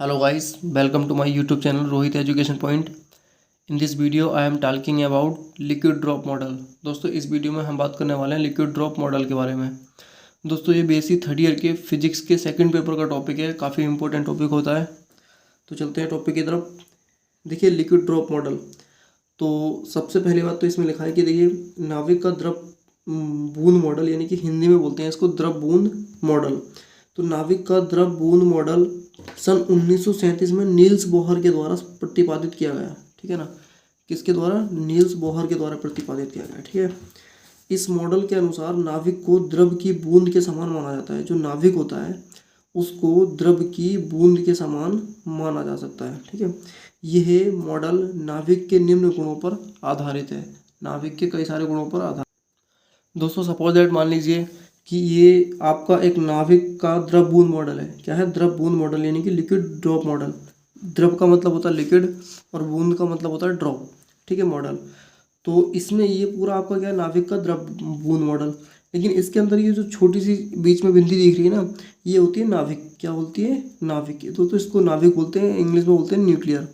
Hello guys, welcome to my YouTube channel Rohit Education Point. In this video I am talking about liquid drop model. दोस्तों इस video में हम बात करने वाले हैं लिक्विड ड्रॉप मॉडल के बारे में। दोस्तों ये बेसिक थर्ड ईयर के फिजिक्स के सेकंड पेपर का टॉपिक है, काफ़ी इंपॉर्टेंट टॉपिक होता है। तो चलते हैं टॉपिक की तरफ। देखिए लिक्विड ड्रॉप मॉडल, तो सबसे पहली बात तो इसमें लिखा है कि देखिए नाविक का द्रव बूंद मॉडल, यानी कि हिंदी में बोलते हैं इसको द्रव बूंद मॉडल। तो नाविक का द्रव बूंद मॉडल सन 1937 में नील्स बोहर के द्वारा प्रतिपादित किया गया, ठीक है ना। किसके द्वारा? नील्स बोहर के द्वारा प्रतिपादित किया गया, ठीक है। इस मॉडल के अनुसार नाविक को द्रव की बूंद के समान माना जाता है। जो नाविक होता है उसको द्रव की बूंद के समान माना जा सकता है, ठीक है। यह मॉडल नाविक के निम्न गुणों पर आधारित है। नाविक के कई सारे गुणों पर आधारित। दोस्तों सपोज दैट मान लीजिए कि ये आपका एक नाविक का द्रव बूंद मॉडल है। क्या है? द्रव बूंद मॉडल, यानी कि लिक्विड ड्रॉप मॉडल। द्रव का मतलब होता है लिक्विड और बूंद का मतलब होता है ड्रॉप, ठीक है, मॉडल। तो इसमें ये पूरा आपका क्या है? नाविक का द्रव बूंद मॉडल। लेकिन इसके अंदर ये जो छोटी सी बीच में बिंदी दिख रही है ना, ये होती है नाविक। क्या बोलती है? नाविक। तो इसको नाविक बोलते हैं, इंग्लिश में बोलते हैं न्यूक्लियर।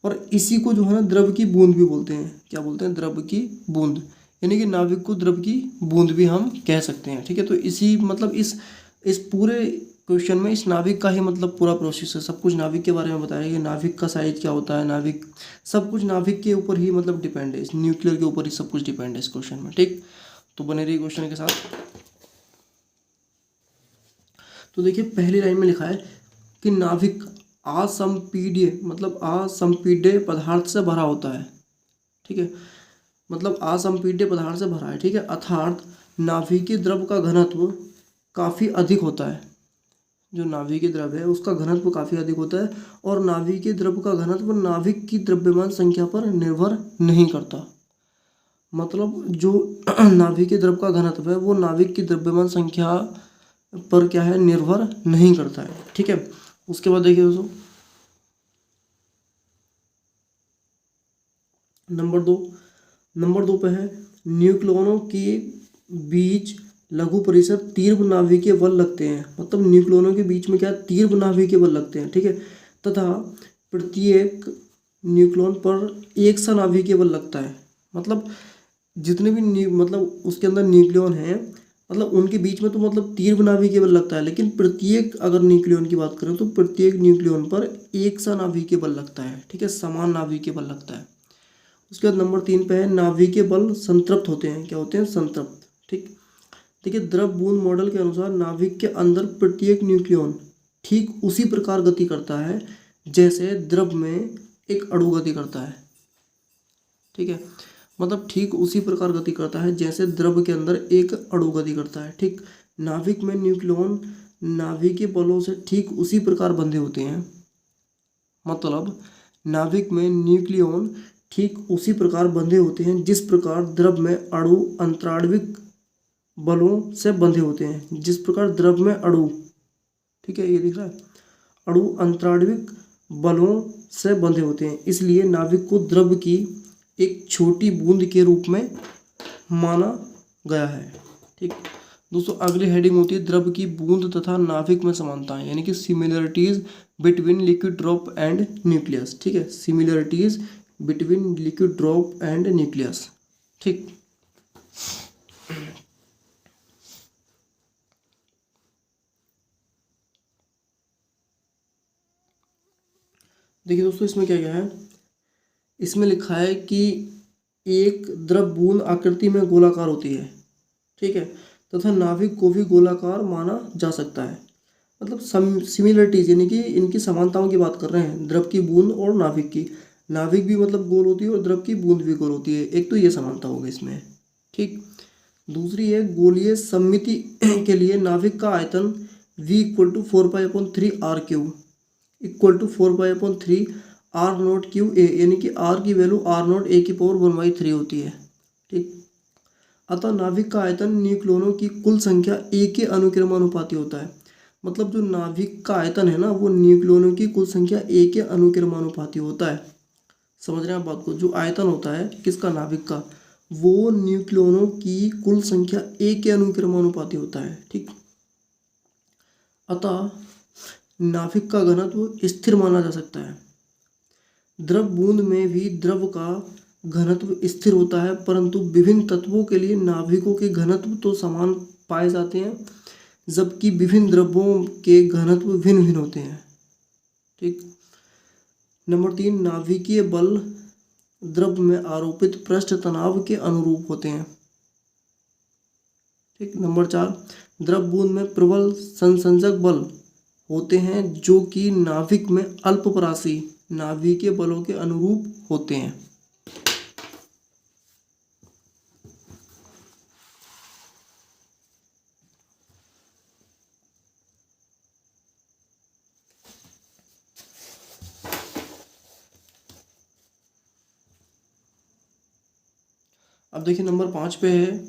और इसी को जो है ना द्रव की बूंद भी बोलते हैं। क्या बोलते हैं? द्रव की बूंद, यानी कि नाविक को द्रव की बूंद भी हम कह सकते हैं, ठीक है। तो इसी मतलब इस पूरे क्वेश्चन में इस नाविक का ही मतलब पूरा प्रोसेस है। सब कुछ नाविक के बारे में बताया कि नाविक का साइज क्या होता है, नाविक सब कुछ नाविक के ऊपर ही मतलब डिपेंड है, इस न्यूक्लियर के ऊपर ही सब कुछ डिपेंड है इस क्वेश्चन में, ठीक। तो बने रहिए क्वेश्चन के साथ। तो देखिए पहली लाइन में लिखा है कि नाविक असंपीड्य मतलब असंपीड्य पदार्थ से भरा होता है, ठीक है। मतलब असंपीड्य पदार्थ से भरा है, ठीक है। अर्थात नाभिकीय द्रव का घनत्व काफ़ी अधिक होता है। जो नाभिकीय द्रव है उसका घनत्व काफ़ी अधिक होता है। और नाभिकीय द्रव का घनत्व नाभिक की द्रव्यमान संख्या पर निर्भर नहीं करता। मतलब जो नाभिकीय द्रव का घनत्व है वो नाभिक की द्रव्यमान संख्या पर क्या है? निर्भर नहीं करता है, ठीक है। उसके बाद देखिए दोस्तों नंबर दो पे है न्यूक्लियनों के बीच लघु परिसर तीव्र नाभिकीय बल लगते हैं। मतलब न्यूक्लियनों के बीच में क्या? तीव्र नाभिकीय बल लगते हैं, ठीक है। तथा प्रत्येक न्यूक्लियन पर एक सा नाभिकीय बल लगता है। मतलब जितने भी मतलब उसके अंदर न्यूक्लियन हैं, मतलब उनके बीच में तो मतलब तीव्र नाभिकीय बल लगता है। लेकिन प्रत्येक अगर न्यूक्लियन की बात करें तो प्रत्येक न्यूक्लियन पर एक सा नाभिकीय बल लगता है, ठीक है, समान नाभिकीय बल लगता है। उसके बाद नंबर 3 पे है नाभिकीय बल संतृप्त होते हैं। क्या होते हैं? संतृप्त, ठीक। देखिए द्रव बूंद मॉडल के अनुसार नाभिक के अंदर प्रत्येक न्यूक्लियन ठीक उसी प्रकार गति करता है जैसे द्रव में एक अणु गति करता है, ठीक है। मतलब ठीक उसी प्रकार गति करता है जैसे द्रव के अंदर एक अणु गति करता है, ठीक। नाभिक में न्यूक्लियन नाभिकीय बलों से ठीक उसी प्रकार बंधे होते हैं। मतलब नाभिक में न्यूक्लियन ठीक उसी प्रकार बंधे होते हैं जिस प्रकार द्रव में अणु अंतराण्विक बलों से बंधे होते हैं। जिस प्रकार द्रव में अणु, ठीक है, ये दिख रहा है, अणु अंतराण्विक बलों से बंधे होते हैं। इसलिए नाभिक को द्रव की एक छोटी बूंद के रूप में माना गया है, ठीक। दोस्तों अगली हेडिंग होती है द्रव की बूंद तथा नाभिक में समानताएं, यानी कि similarities between liquid drop and nucleus, ठीक है। Similarities between liquid drop and nucleus, ठीक। देखिए दोस्तों इसमें क्या क्या है? इसमें लिखा है कि एक द्रव बूंद आकृति में गोलाकार होती है, ठीक है, तथा नाभिक को भी गोलाकार माना जा सकता है। मतलब सिमिलरिटीज यानी कि इनकी समानताओं की बात कर रहे हैं, द्रव की बूंद और नाभिक की। नाभिक भी मतलब गोल होती है और द्रव की बूंद भी गोल होती है। एक तो ये समानता होगी इसमें, ठीक। दूसरी है गोलीय सममिति के लिए नाभिक का आयतन V = 4π/3r³ equal to 4π/3 r0 यानी कि r की वैल्यू r0 a⁴ होती है, ठीक। अतः नाभिक का आयतन न्यूक्लियनों की कुल संख्या a के अनुक्रमानुपाती होता है। मतलब जो नाभिक का आयतन है ना वो न्यूक्लियनों की कुल संख्या a के अनुक्रमानुपाती होता है। समझ रहे हैं आप बात को? जो आयतन होता है किसका? नाभिक का, वो न्यूक्लियनों की कुल संख्या a के अनुक्रमानुपाती होता है, ठीक। अतः नाभिक का घनत्व स्थिर माना जा सकता है। द्रव बूंद में भी द्रव का घनत्व स्थिर होता है, परंतु विभिन्न तत्वों के लिए नाभिकों के घनत्व तो समान पाए जाते हैं, जबकि विभिन्न द्रव्यों के घनत्व भिन्न भिन्न होते हैं। ठीक। नंबर 3, नाभिकीय बल द्रव में आरोपित पृष्ठ तनाव के अनुरूप होते हैं। ठीक। नंबर 4, द्रव बूंद में प्रबल संसंजक बल होते हैं जो कि नाभिक में अल्पपरासी नाभिकीय बलों के अनुरूप होते हैं। अब देखिए नंबर 5 पे है,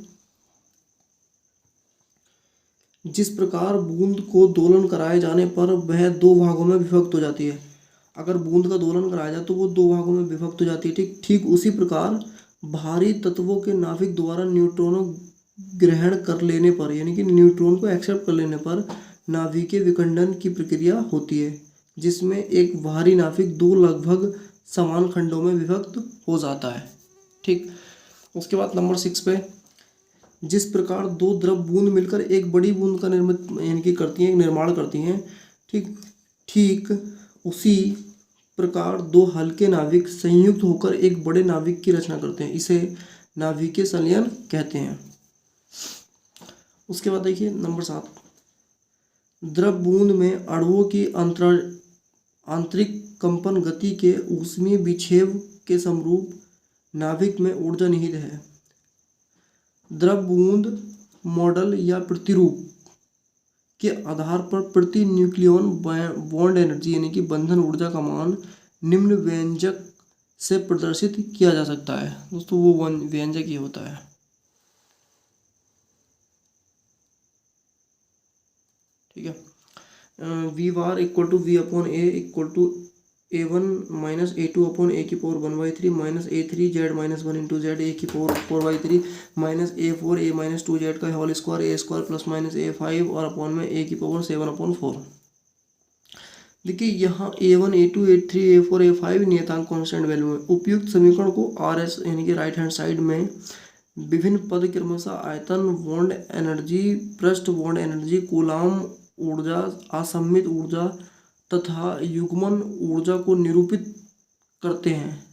जिस प्रकार बूंद को दोलन कराए जाने पर वह दो भागों में विभक्त हो जाती है। अगर बूंद का दोलन कराया जाए तो वो दो भागों में विभक्त हो जाती है। ठीक ठीक उसी प्रकार भारी तत्वों के नाभिक द्वारा न्यूट्रॉनों ग्रहण कर लेने पर, यानी कि न्यूट्रॉन को एक्सेप्ट कर लेने पर नाभिकीय विखंडन की प्रक्रिया होती है, जिसमें एक भारी नाभिक दो लगभग समान खंडों में विभक्त हो जाता है। ठीक। उसके बाद नंबर 6 पे, जिस प्रकार दो द्रव बूंद मिलकर एक बड़ी बूंद का निर्माण करती हैं, ठीक ठीक उसी प्रकार दो हल्के नाभिक संयुक्त होकर एक बड़े नाभिक की रचना करते हैं। इसे नाभिकीय संलयन कहते हैं। उसके बाद देखिए नंबर 7, द्रव बूंद में अणुओं की आंतरिक कंपन गति के ऊष्मीय विक्षेप के समरूप नाभिक में ऊर्जा निहित है। द्रव बूंद मॉडल या प्रतिरूप के आधार पर प्रति न्यूक्लियन बॉन्ड एनर्जी यानी कि बंधन ऊर्जा का मान निम्न व्यंजक से प्रदर्शित किया जा सकता है। दोस्तों वो व्यंजक ये होता है। ठीक है। V bar equal to V upon A equal to a1 minus a2 upon a की power 1/3 minus a3 z minus 1 into Z a की power 4/3 minus a4 a minus 2 z का whole square a square plus minus a5 और upon में a की power 7/4। देखिए यहाँ a1 a2 a3 a4 a5 नियतांक constant value है। उपयुक्त समीकरण को RS यानी कि राइट हैंड साइड में विभिन्न पद क्रमशः आयतन, बॉन्ड एनर्जी, पृष्ठ बॉन्ड एनर्जी, कूलाम ऊर्जा, असम्मित ऊर्जा तथा युग्मन ऊर्जा को निरूपित करते हैं।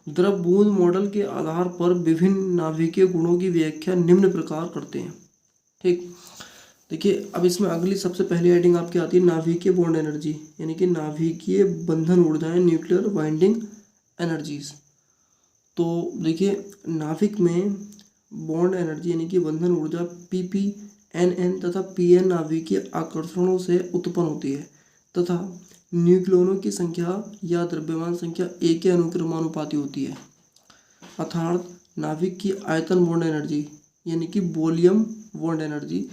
द्रव बूंद मॉडल के आधार पर विभिन्न नाभिकीय गुणों की व्याख्या निम्न प्रकार करते हैं। ठीक। देखिए अब इसमें अगली सबसे पहली हेडिंग आपकी आती है नाभिकीय बॉन्ड एनर्जी यानी कि नाभिकीय बंधन ऊर्जाएं, न्यूक्लियर बाइंडिंग एनर्जीज। तो देखिए नाभिक में बॉन्ड एनर्जी यानी कि बंधन ऊर्जा PP, NN तथा PN नाभिकीय आकर्षणों से उत्पन्न होती है तथा न्यूक्लियनों की संख्या या द्रव्यमान संख्या A के अनुक्रमानुपाती होती है। अर्थात नाभिक की आयतन बॉन्ड एनर्जी यानी कि volume bond energy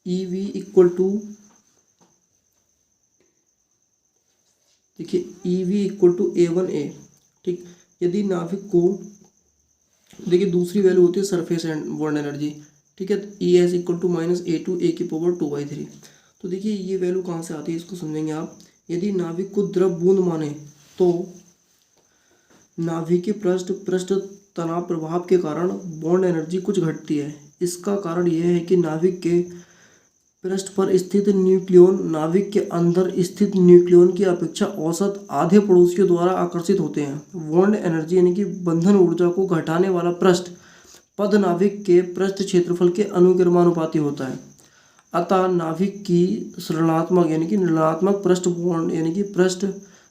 EV equal to, देखिए EV इक्वल टू A1A। ठीक। यदि नाभिक को, देखिए दूसरी वैल्यू होती है सरफेस बॉन्ड एनर्जी। ठीक है। ES equal to minus A2 A की पावर 2/3। तो देखिए ये वैल्यू कहाँ से आती है इसको समझेंगे आप। यदि नाभिक को द्रव बूंद माने तो नाभिकीय पृष्ठ तनाव प्रभाव के कारण बॉन्ड एनर्जी कुछ घटती है। इसका कारण यह है कि नाभिक के पृष्ठ पर स्थित न्यूक्लियन नाभिक के अंदर स्थित न्यूक्लियन की अपेक्षा औसत आधे पड़ोसियों द्वारा आकर्षित होते हैं। बॉन्ड एनर्जी यानी कि बंधन ऊर्जा को घटाने वाला पृष्ठ पद नाभिक के पृष्ठ क्षेत्रफल के अनुक्रमानुपाती होता है। अतः नाभिक की ऋणात्मक यानी कि ऋणात्मक पृष्ठ बॉन्ड यानी कि पृष्ठ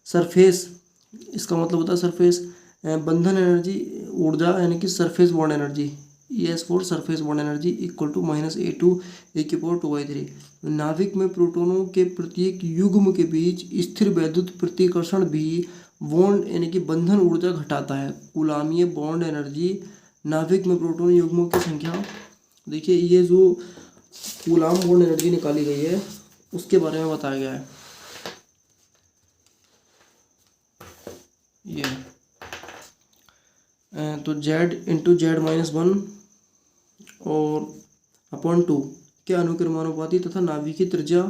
सरफेस, इसका मतलब होता है सरफेस बंधन एनर्जी ऊर्जा यानी कि surface bond energy ES for surface bond energy equal to minus A2 A की पावर 2/3। नाभिक में प्रोटॉनों के प्रत्येक युग्म के बीच स्थिर वैद्युत प्रतिकर्षण भी बॉन्ड यानी कि बंधन ऊर्जा घटाता है। कूलामीय बॉन्ड एनर्जी नाभिक में प्रोटॉन युग्मों की संख्या, देखिए ये जो कूलाम बॉन्ड एनर्जी निकाली गई है उसके बारे में बताया गया है। ये तो Z/Z-1 और अपॉन 2 के अनुक्रमानुपाती तथा नाभिक की त्रिज्या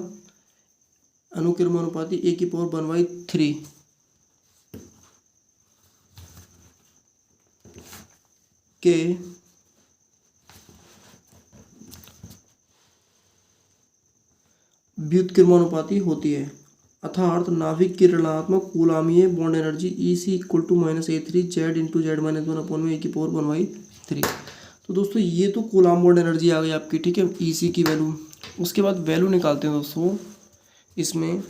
अनुक्रमानुपाती A⁴ के व्युत्क्रमानुपाती होती है, अर्थात नाभिक की ऋणात्मक कूलामीय bond energy EC = -A3 Z/Z-1 upon A⁴ तो दोस्तों ये तो कूलाम बॉन्ड एनर्जी आ गई आपकी, ठीक है, EC की वैल्यू। उसके बाद वैल्यू निकालते हैं दोस्तों इसमें।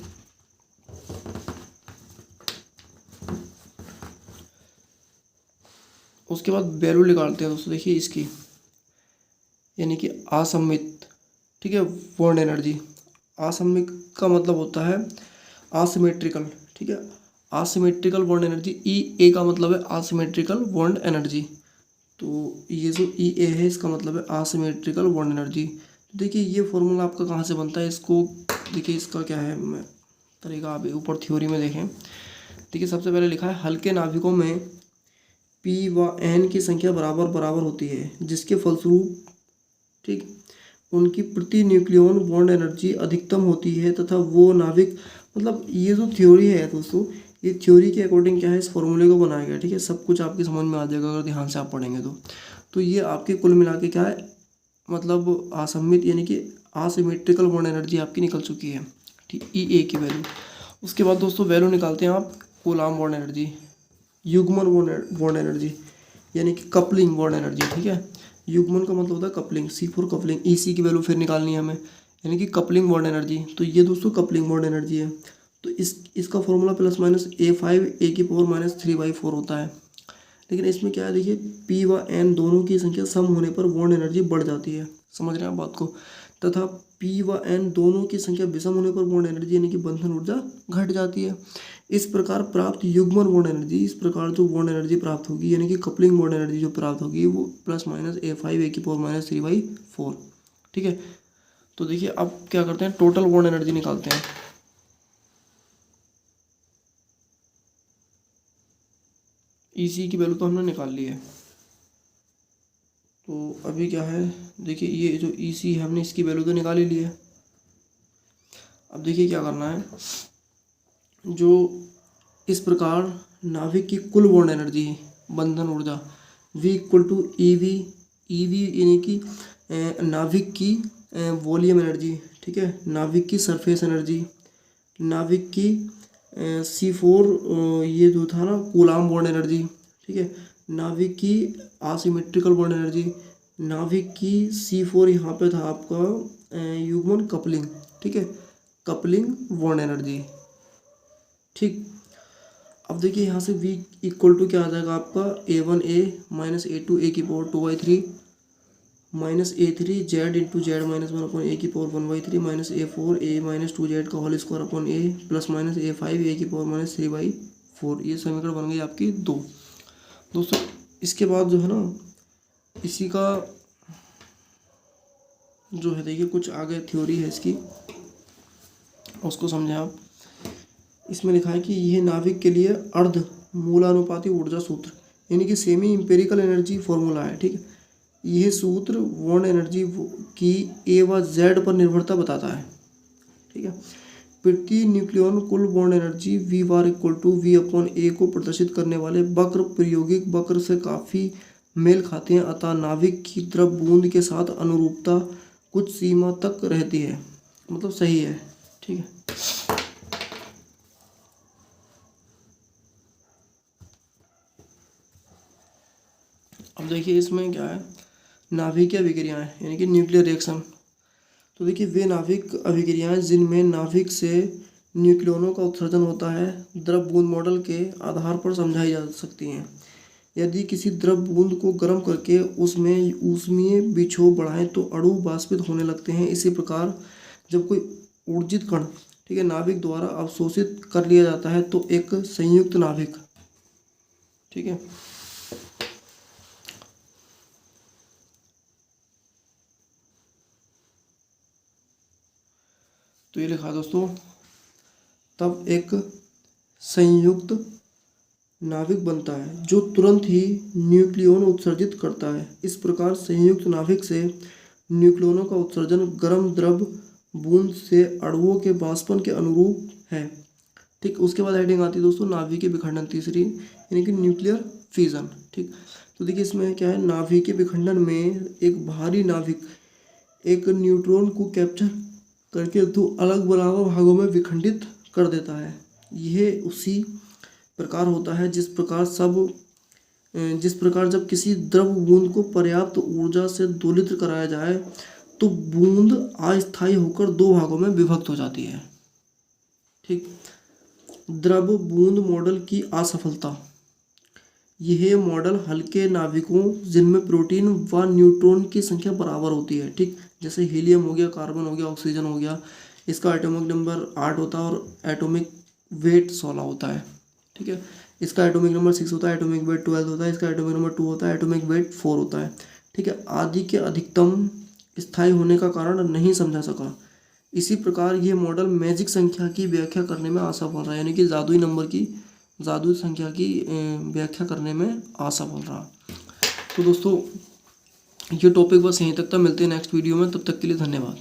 उसके बाद वैल्यू निकालते हैं दोस्तों, देखिए इसकी, यानी कि असममित, ठीक है, बॉन्ड एनर्जी। असममित का मतलब होता है असिमेट्रिकल, ठीक है, असिमेट्रिकल बॉन्ड एनर्जी। EA का मतलब है असिमेट्रिकल बॉन्ड एनर्जी। तो ये जो EA है इसका मतलब है असिमेट्रिकल बॉन्ड एनर्जी। तो देखिए ये फॉर्मूला आपका कहाँ से बनता है, इसको देखिए, इसका क्या है मैं तरीका, आप ऊपर थ्योरी में देखें। देखिए सबसे पहले लिखा है हल्के नाभिकों में P व N की संख्या बराबर बराबर होती है, जिसके फलस्वरूप, ठीक, उनकी प्रति न्यूक्लियन बॉन्ड एनर्जी अधिकतम होती है तथा वो नाभिक, मतलब ये जो थ्योरी है दोस्तों, ये थ्योरी के अकॉर्डिंग क्या है, इस फॉर्मूले को बनाया गया, ठीक है। सब कुछ आपकी समझ में आ जाएगा अगर ध्यान से आप पढ़ेंगे तो ये आपके कुल मिला के क्या है, मतलब असममित यानी कि असिमेट्रिकल बॉन्ड एनर्जी आपकी निकल चुकी है, ठीक, EA की वैल्यू। उसके बाद दोस्तों वैल्यू निकालते हैं आप कूलाम बॉन्ड एनर्जी, युग्मन बॉन्ड एनर्जी, यानी कि कपलिंग बॉन्ड एनर्जी, ठीक है। युग्मन का मतलब होता है कपलिंग, C4 कपलिंग। EC की वैल्यू फिर निकालनी है हमें, यानी कि कपलिंग बॉन्ड एनर्जी। तो ये दोस्तों कपलिंग बॉन्ड एनर्जी है। तो इसका फॉर्मूला +/A5 A⁴ होता है। लेकिन इसमें क्या है, देखिए P व N दोनों की संख्या सम होने पर बॉन्ड एनर्जी बढ़ जाती है, समझ रहे हैं आप बात को, तथा P व N दोनों की संख्या विषम होने पर बॉन्ड एनर्जी यानी कि बंधन ऊर्जा घट जाती है। इस प्रकार प्राप्त युग्मन बॉन्ड एनर्जी, इस प्रकार जो बॉन्ड एनर्जी प्राप्त होगी यानी कि कपलिंग बॉन्ड एनर्जी जो प्राप्त होगी वो +/A5 A⁴ ठीक है। तो देखिए अब क्या करते हैं, टोटल बॉन्ड एनर्जी निकालते हैं। EC की वैल्यू तो हमने निकाल ली है। तो अभी क्या है, देखिए ये जो EC है हमने इसकी वैल्यू तो निकाल ही ली है। अब देखिए क्या करना है, जो इस प्रकार नाभिक की कुल बॉन्ड एनर्जी बंधन ऊर्जा V = EV यानी कि नाभिक की वॉल्यूम एनर्जी, ठीक है, नाभिक की सरफेस एनर्जी, नाभिक की C4 ये जो था ना कूलाम बॉन्ड एनर्जी, ठीक है, नाभिक की असिमेट्रिकल बॉन्ड एनर्जी, नाभिक की C4 यहाँ पे था आपका युग्मन कपलिंग, ठीक है, कपलिंग बॉन्ड एनर्जी, ठीक। अब देखिए यहाँ से V = क्या आ जाएगा आपका A1A - A2 A⁴ -A3 Z/Z-1 upon A⁴ -A4 A -2Z का whole square upon A +/A5 A⁴ ये समीकरण बन गई आपकी 2 दोस्तों। इसके बाद जो है ना, इसी का जो है देखिए कुछ आगे थ्योरी है इसकी, उसको समझें आप। इसमें लिखा है कि यह नाभिक के लिए अर्ध मूलानुपाती ऊर्जा सूत्र यानी कि सेमी इंपेरिकल एनर्जी फॉर्मूला है, ठीक है। यह सूत्र बॉन्ड एनर्जी की A व Z पर निर्भरता बताता है, ठीक है। प्रति न्यूक्लियन कुल बॉन्ड एनर्जी V बार = V/A को प्रदर्शित करने वाले वक्र प्रायोगिक वक्र से काफ़ी मेल खाते हैं, अतः नाभिक की द्रव बूंद के साथ अनुरूपता कुछ सीमा तक रहती है, मतलब सही है, ठीक है। अब देखिए इसमें क्या है, नाभिकीय अभिक्रियाएं यानी कि न्यूक्लियर रिएक्शन। तो देखिए वे नाभिक अभिक्रियाएं जिनमें नाभिक से न्यूक्लियनों का उत्सर्जन होता है, द्रव बूंद मॉडल के आधार पर समझाई जा सकती हैं। यदि किसी द्रव बूंद को गर्म करके उसमें ऊष्मीय विक्षोभ बढ़ाएं तो अणु वाष्पित होने लगते हैं। इसी प्रकार जब कोई ऊर्जित कण, ठीक है, नाभिक द्वारा अवशोषित कर लिया जाता है तो एक संयुक्त नाभिक, ठीक है, तो ये लिखा दोस्तों, तब एक संयुक्त नाभिक बनता है जो तुरंत ही न्यूक्लियॉन उत्सर्जित करता है। इस प्रकार संयुक्त नाभिक से न्यूक्लियनों का उत्सर्जन गर्म द्रव बूंद से अणुओं के वाष्पन के अनुरूप है। ठीक, उसके बाद हेडिंग आती है दोस्तों नाभिकीय विखंडन, तीसरी यानी कि न्यूक्लियर फ्यूजन। ठीक, तो देखिए इसमें क्या है, नाभिकीय विखंडन में एक भारी नाभिक एक न्यूट्रॉन को कैप्चर करके दो अलग बराबर भागों में विखंडित कर देता है। यह उसी प्रकार होता है जिस प्रकार जब किसी द्रव बूंद को पर्याप्त ऊर्जा से दोलित कराया जाए तो बूंद अस्थायी होकर दो भागों में विभक्त हो जाती है। ठीक, द्रव बूंद मॉडल की असफलता। यह मॉडल हल्के नाभिकों जिनमें प्रोटीन व न्यूट्रॉन की संख्या बराबर होती है, ठीक, जैसे हीलियम हो गया, कार्बन हो गया, ऑक्सीजन हो गया, इसका एटॉमिक नंबर 8 होता है और एटॉमिक वेट 16 होता है। ठीक है, इसका एटॉमिक नंबर 6 होता है, एटॉमिक वेट 12 होता है, इसका एटॉमिक नंबर 2 होता है, एटॉमिक वेट 4 होता है। ठीक है, आदि के अधिकतम स्थायी होने का कारण नहीं समझा सका। इसी प्रकार ये मॉडल मैजिक संख्या की व्याख्या करने में असफल रहा, यानी कि जादुई संख्या की व्याख्या करने में असफल रहा। तो दोस्तों ये टॉपिक बस यहीं तक था, मिलते हैं नेक्स्ट वीडियो में, तब तक के लिए धन्यवाद।